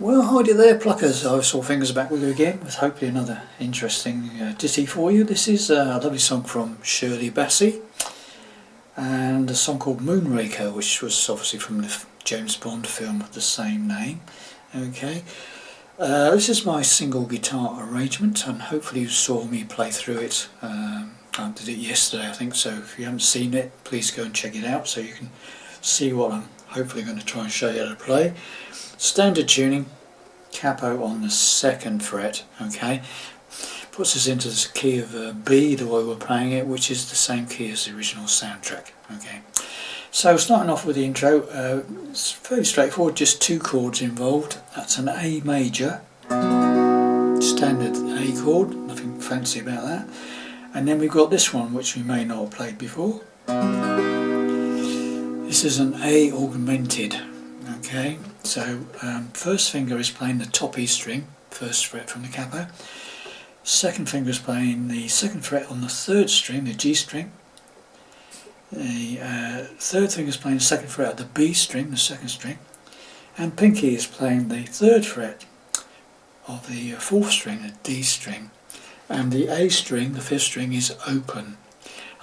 Well, hi there pluckers, I saw fingers back with you again with hopefully another interesting ditty for you. This is a lovely song from Shirley Bassey and a song called Moonraker, which was obviously from the James Bond film of the same name. Okay, this is my single guitar arrangement and hopefully you saw me play through it. I did it yesterday I think, so if you haven't seen it please go and check it out so you can see what I'm hopefully going to try and show you how to play. Standard tuning, capo on the 2nd fret, okay, puts us into the key of B the way we're playing it, which is the same key as the original soundtrack. Okay, so starting off with the intro, it's fairly straightforward, just 2 chords involved. That's an A major, standard A chord, nothing fancy about that, and then we've got this one which we may not have played before. This is an A augmented. Okay, so first finger is playing the top E string, 1st fret from the capo. 2nd finger is playing the 2nd fret on the 3rd string, the G string. The 3rd finger is playing the 2nd fret at the B string, the 2nd string. And pinky is playing the 3rd fret of the 4th string, the D string. And the A string, the 5th string, is open.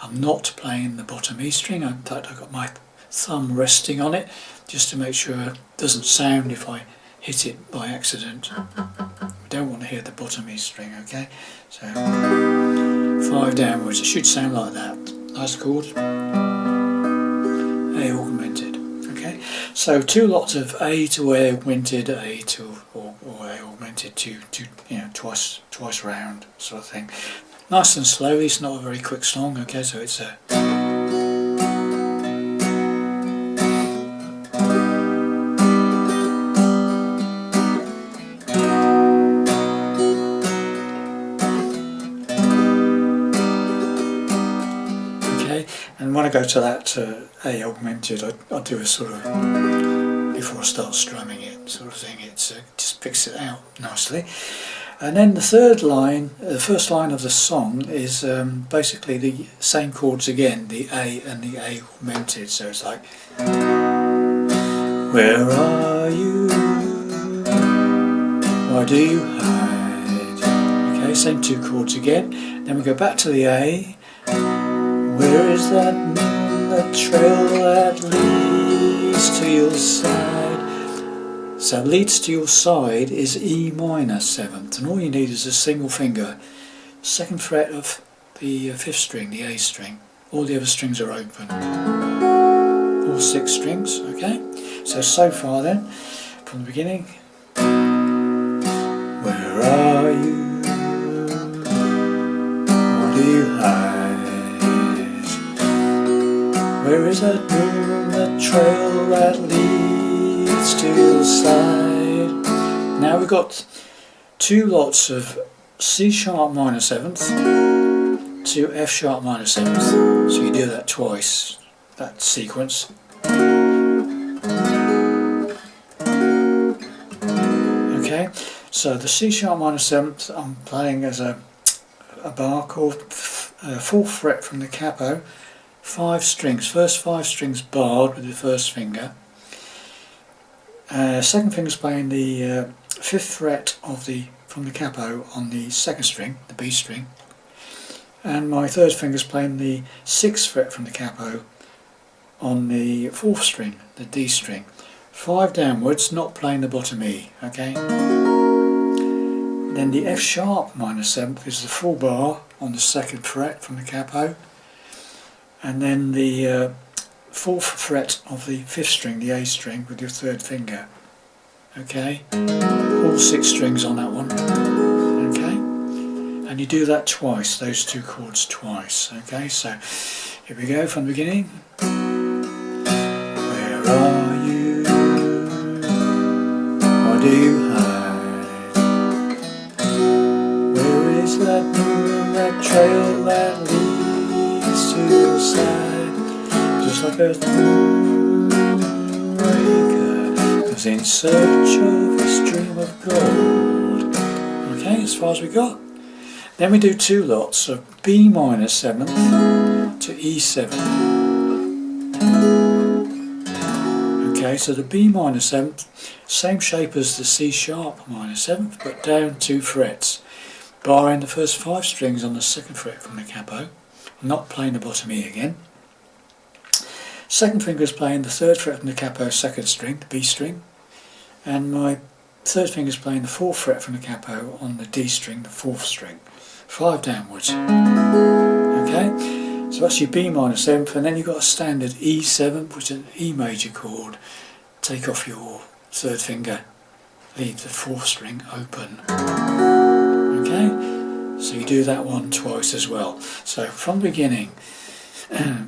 I'm not playing the bottom E string, in fact I've got my thumb resting on it just to make sure it doesn't sound if I hit it by accident. We don't want to hear the bottom E string, okay? So 5 downwards, it should sound like that. Nice chord. A augmented. Okay, so 2 lots of A to A augmented, A to or A augmented to you know, twice round sort of thing. Nice and slowly, it's not a very quick song, okay, so it's a and when I go to that A augmented, I do a sort of, before I start strumming it, sort of thing, it just picks it out nicely. And then the 3rd line, the first line of the song is basically the same chords again, the A and the A augmented, so it's like, where are you, why do you hide? Okay, same 2 chords again, then we go back to the A. Where is that moon, that trail that leads to your side? So leads to your side is E minor 7th, and all you need is a single finger, 2nd fret of the 5th string, the A string. All the other strings are open. All 6 strings, okay? So far then, from the beginning. Where are you? What do you hide? Where is that moon, that trail that leads to your side? Now we've got 2 lots of C sharp minor 7th to F sharp minor 7th. So you do that twice, that sequence. Okay, so the C sharp minor 7th I'm playing as a bar chord, 4th fret from the capo. 5 strings, first 5 strings barred with the 1st finger. 2nd finger's playing the 5th fret of from the capo on the 2nd string, the B string, and my 3rd finger's playing the 6th fret from the capo on the 4th string, the D string. 5 downwards, not playing the bottom E, okay? Then the F sharp minor 7th is the full bar on the 2nd fret from the capo. And then the 4th fret of the 5th string, the A string, with your 3rd finger. Okay, all 6 strings on that one. Okay, and you do that twice, those 2 chords twice. Okay, so here we go from the beginning. Where are you? Why do you hide? Where is that moon, that trail that leads to your side? Just like a moonraker goes in search of his dream of gold. Okay, as far as we got. Then we do 2 lots of B minor 7th to E7. Okay, Okay, so the B minor 7th, same shape as the C sharp minor 7th, but down 2 frets, barring the first 5 strings on the 2nd fret from the capo. I'm not playing the bottom E again. Second finger is playing the 3rd fret from the capo 2nd string, the B string, and my 3rd finger is playing the 4th fret from the capo on the D string, the 4th string. 5 downwards. Okay, so that's your B minor 7th, and then you've got a standard E 7th, which is an E major chord. Take off your 3rd finger, leave the 4th string open. Okay, so you do that one twice as well. So from the beginning,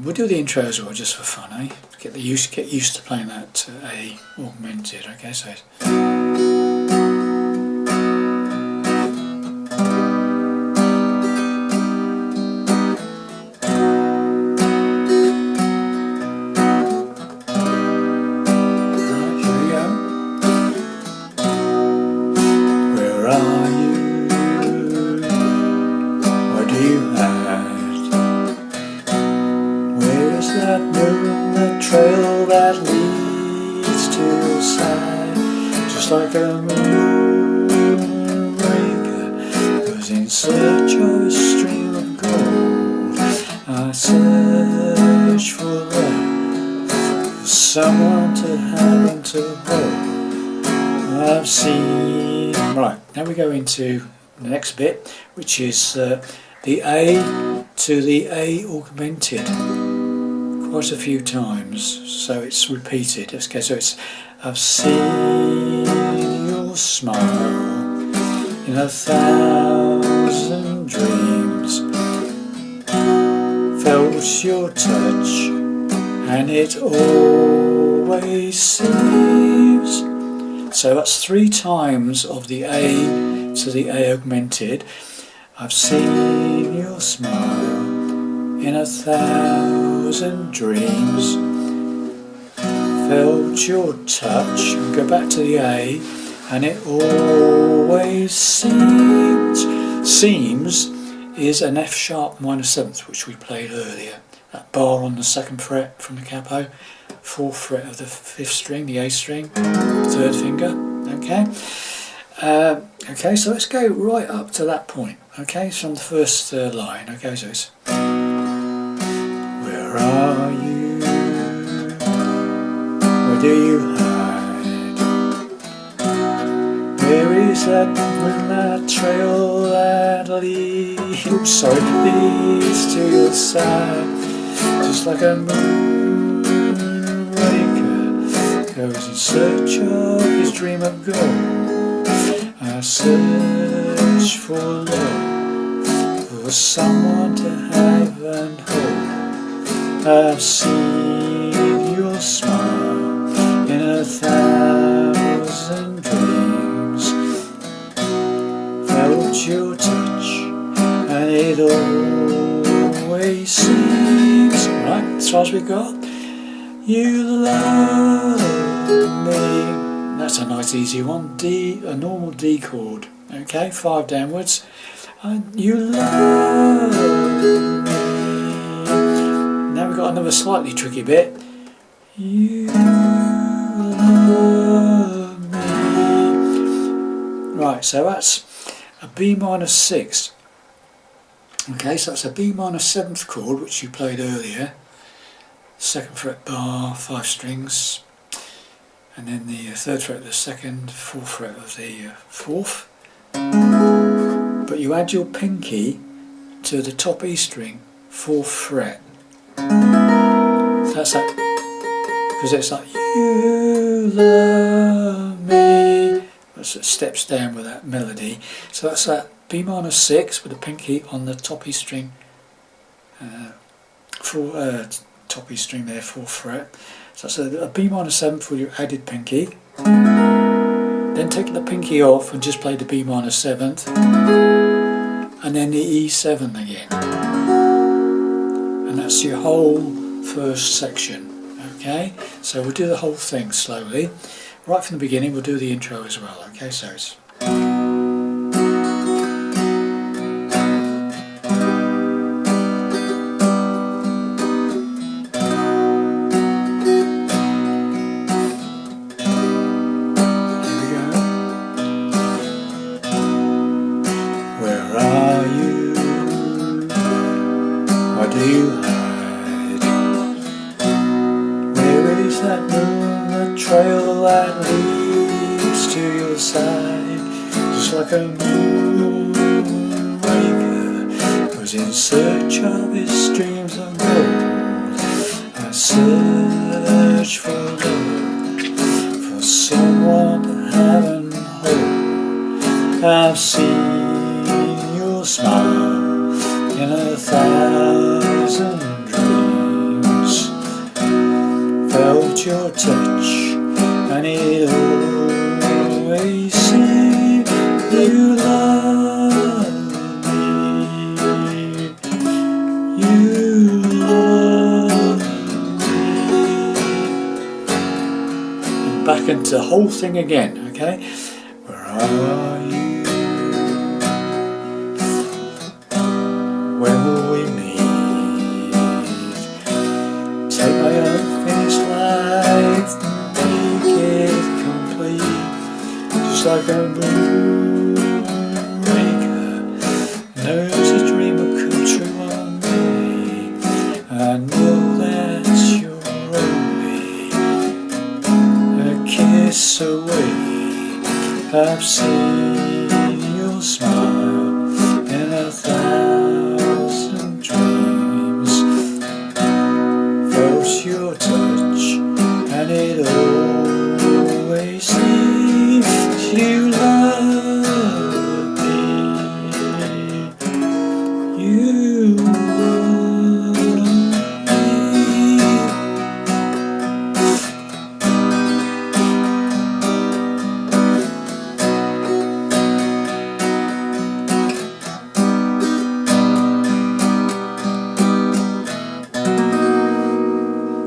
we'll do the intro as well, just for fun, eh? Get used to playing that A augmented. Okay, so. Trail that leads to the side, just like a moonraker goes in search of a stream of gold. I search for love, for someone to have and to hold. I've seen. Right, now we go into the next bit, which is the A to the A augmented. Quite a few times, so it's repeated. Okay, so it's I've seen your smile in 1,000 dreams, felt your touch, and it always seems. So that's 3 times of the A to the A augmented. I've seen your smile in 1,000 dreams, felt your touch, and go back to the A, and it always seems. Seems is an F sharp minor 7th, which we played earlier. That bar on the 2nd fret from the capo, 4th fret of the 5th string, the A string, 3rd finger. Okay. Okay, so let's go right up to that point. Okay, it's from the first line. Okay, so it's. Where are you? Where do you hide? Where is that moonlight trail that leads to your side? Just like a moonraker goes in search of his dream of gold. I search for love, for someone to have and hold. I've seen your smile in 1,000 dreams, felt your touch, and it always seems. Right, as far as we got. You love me. That's a nice easy one. D, a normal D chord. Okay, 5 downwards. You love me. Now we've got another slightly tricky bit. You love me. Right, so that's a B minor 6th. Okay, so that's a B minor 7th chord, which you played earlier. 2nd fret bar, 5 strings, and then the 3rd fret of the 2nd, 4th fret of the 4th. But you add your pinky to the top E string, 4th fret. That's that, because it's like you love me. That's it steps down with that melody. So that's that B minor 6 with the pinky on the top E string, top E string there, 4th fret. So that's a B minor 7th with your added pinky. Then take the pinky off and just play the B minor 7th, and then the E7 again. And that's your whole first section. Okay, so we'll do the whole thing slowly. Right from the beginning, we'll do the intro as well. Okay, so it's. side, just like a moonraker was in search of his dreams of gold. I search for love, for someone to have and hold. I've seen your smile in 1,000 dreams, felt your touch, and it always seemed you love me, you love me. And back into the whole thing again, okay? Where are you? When will we meet? Take my unfinished life, make it complete, just like a moonraker knows a dream will come true one day. I know that you're only a kiss away. I've seen your smile in 1,000 dreams, felt your touch, and it always seems you love me, you love me.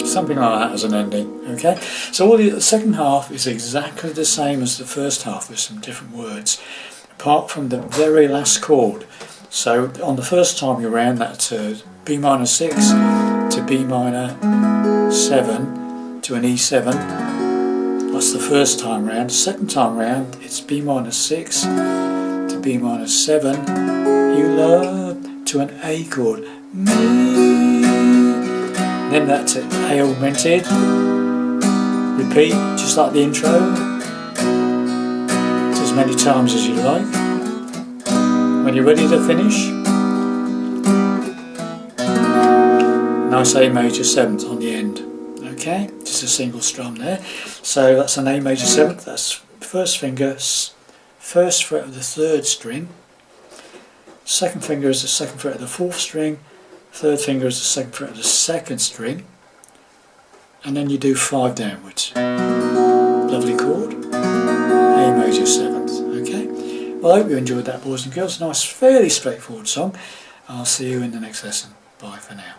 Something like that as an ending, okay? So all the second half is exactly the same as the first half with some different words, apart from the very last chord. So on the first time you round that to B minor 6 to B minor 7 to an E7, that's the first time round. The second time round it's B minor 6 to B minor 7, you love, to an A chord, me. Then that's it, A augmented, repeat just like the intro, as many times as you like. When you're ready to finish, nice A major 7th on the end, okay, just a single strum there. So that's an A major 7th, that's first finger, first fret of the 3rd string, second finger is the 2nd fret of the 4th string, third finger is the 2nd fret of the 2nd string, and then you do 5 downwards. Lovely chord, A major 7th, okay? Well, I hope you enjoyed that, boys and girls. Nice, fairly straightforward song. I'll see you in the next lesson. Bye for now.